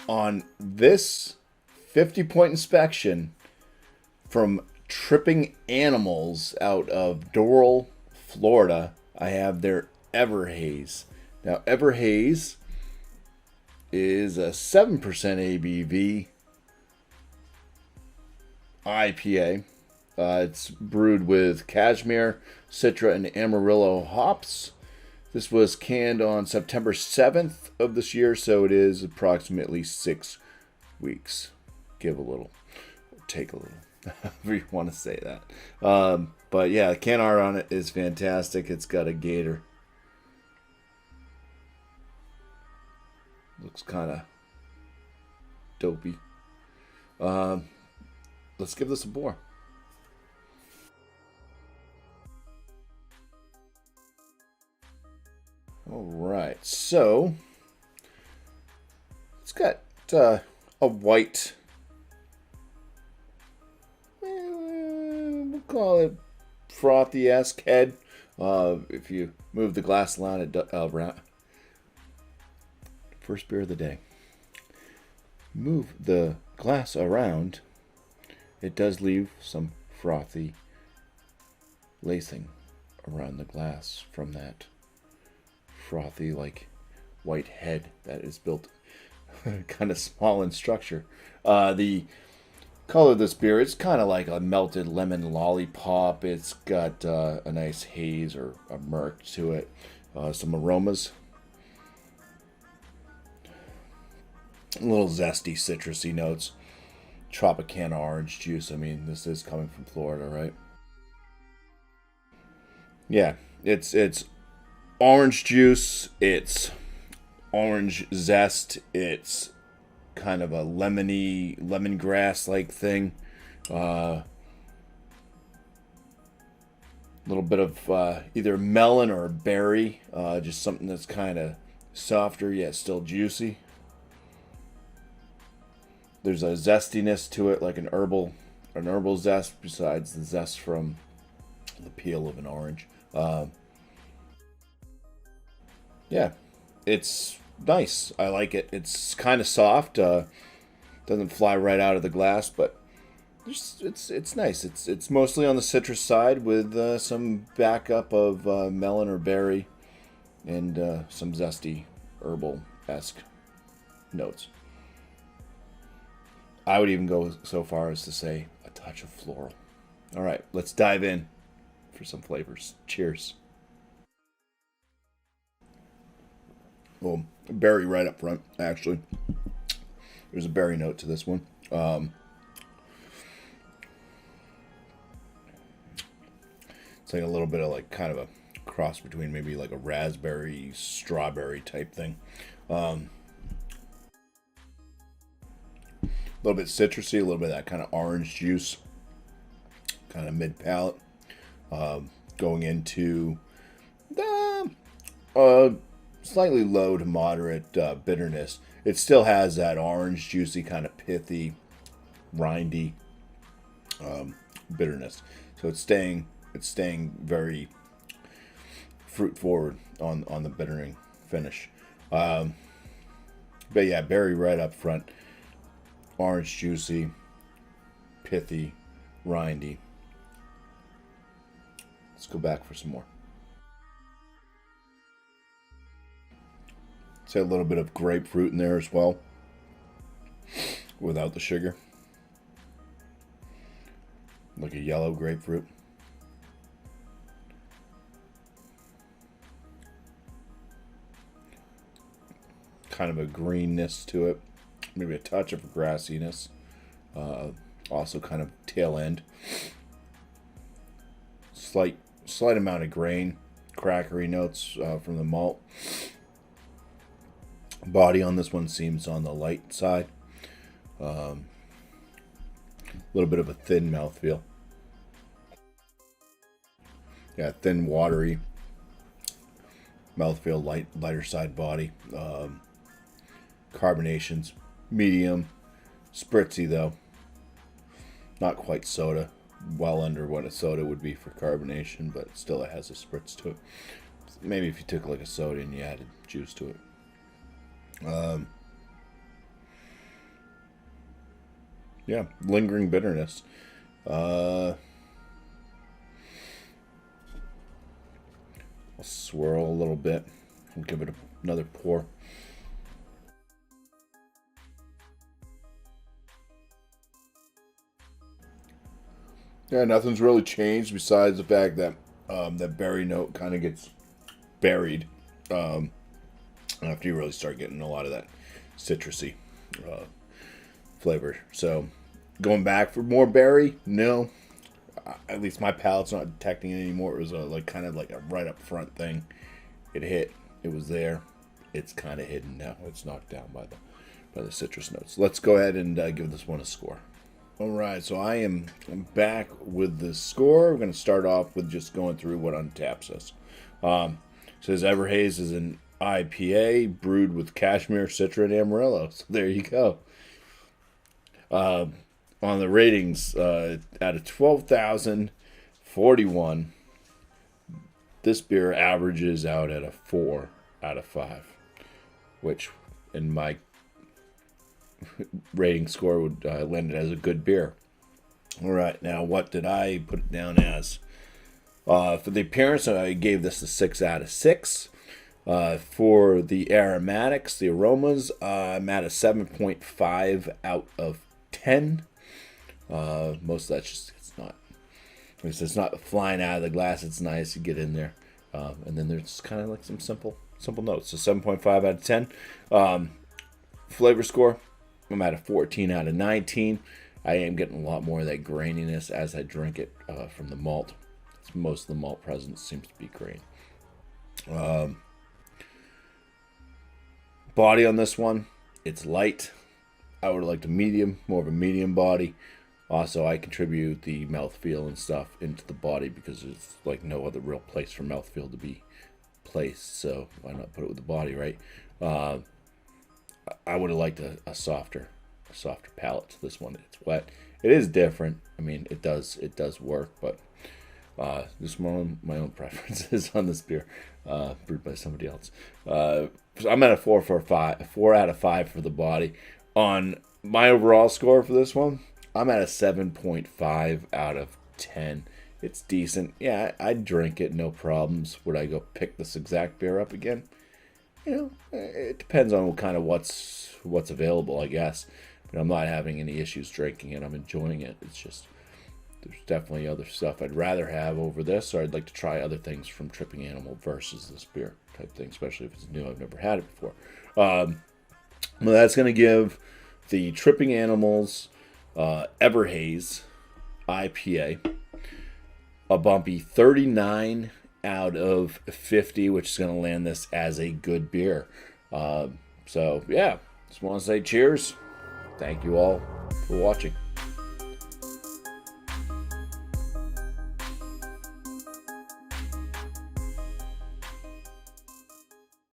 On this 50-point inspection from Tripping Animals out of Doral, Florida, I have their Haze. Now, Haze is a 7% ABV IPA. It's brewed with Cashmere, Citra, and Amarillo hops. This was canned on September 7th of this year, so it is approximately 6 weeks. Give a little, take a little, however you want to say that. But yeah, the can art on it is fantastic. It's got a gator. Looks kind of dopey. Let's give this a pour. All right, so it's got a white, we'll call it frothy-esque head. If you move the glass line around, first beer of the day. Move the glass around, it does leave some frothy lacing around the glass from that frothy, like, white head that is built kind of small in structure. The color of this beer is kind of like a melted lemon lollipop. It's got a nice haze or a murk to it. Some aromas. A little zesty, citrusy notes. Tropicana orange juice. I mean, this is coming from Florida, right? Yeah, it's orange juice, it's orange zest, it's kind of a lemony, lemongrass-like thing. A little bit of either melon or berry, just something that's kind of softer yet still juicy. There's a zestiness to it, like an herbal zest, besides the zest from the peel of an orange. Yeah, it's nice. I like it. It's kind of soft. Doesn't fly right out of the glass, but it's nice. It's mostly on the citrus side with some backup of melon or berry and some zesty herbal-esque notes. I would even go so far as to say a touch of floral. All right, let's dive in for some flavors. Cheers. Well, berry right up front, actually. There's a berry note to this one. It's like a little bit of like kind of a cross between maybe like a raspberry, strawberry type thing. A little bit citrusy, a little bit of that kind of orange juice, kind of mid palate. Going into slightly low to moderate bitterness. It still has that orange, juicy, kind of pithy, rindy bitterness. So it's staying very fruit forward on the bittering finish. But yeah, berry right up front, orange, juicy, pithy, rindy. Let's go back for some more. Say a little bit of grapefruit in there as well, without the sugar. Like a yellow grapefruit. Kind of a greenness to it. Maybe a touch of grassiness. Also kind of tail end. Slight amount of grain. Crackery notes from the malt. Body on this one seems on the light side. A little bit of a thin mouthfeel. Yeah, thin, watery mouthfeel, lighter side body. Carbonations, medium. Spritzy though. Not quite soda. Well under what a soda would be for carbonation, but still it has a spritz to it. Maybe if you took like a soda and you added juice to it. yeah, lingering bitterness. I'll swirl a little bit and give it another pour. Yeah, nothing's really changed besides the fact that that berry note kind of gets buried after you really start getting a lot of that citrusy flavor. So going back for more berry, no. At least my palate's not detecting it anymore. It was like kind of like a right up front thing. It hit. It was there. It's kind of hidden now. It's knocked down by the citrus notes. Let's go ahead and give this one a score. All right, so I'm back with the score. We're going to start off with just going through what Untappd says. Says Haze is an IPA brewed with Cashmere, Citra, and Amarillo. So there you go. On the ratings, out of 12,041, this beer averages out at a 4 out of 5, which in my rating score would land it as a good beer. All right, now what did I put it down as? For the appearance, I gave this a 6 out of 6. For the aromatics, the aromas, I'm at a 7.5 out of 10. Most of that's just it's not flying out of the glass. It's nice to get in there, and then there's kind of like some simple notes. So 7.5 out of 10. Flavor score, I'm at a 14 out of 19. I am getting a lot more of that graininess as I drink it from the malt. Most of the malt presence seems to be grain. Body on this one, it's light. I would like more of a medium body. Also, I contribute the mouthfeel and stuff into the body because there's like no other real place for mouthfeel to be placed. So why not put it with the body, right? I would have liked a softer palate to this one. It's wet. It is different. I mean, it does work, but just my own preferences on this beer, brewed by somebody else. So I'm at a 4 out of 5 for the body. On my overall score for this one, I'm at a 7.5 out of 10. It's decent. Yeah, I'd drink it, no problems. Would I go pick this exact beer up again? You know, it depends on what's available, I guess. But I'm not having any issues drinking it. I'm enjoying it. It's just there's definitely other stuff I'd rather have over this, or I'd like to try other things from Tripping Animal versus this beer type thing, especially if it's new. I've never had it before. Well, that's going to give the Tripping Animals Haze IPA a bumpy 39 out of 50, which is going to land this as a good beer. So, yeah, just want to say cheers. Thank you all for watching.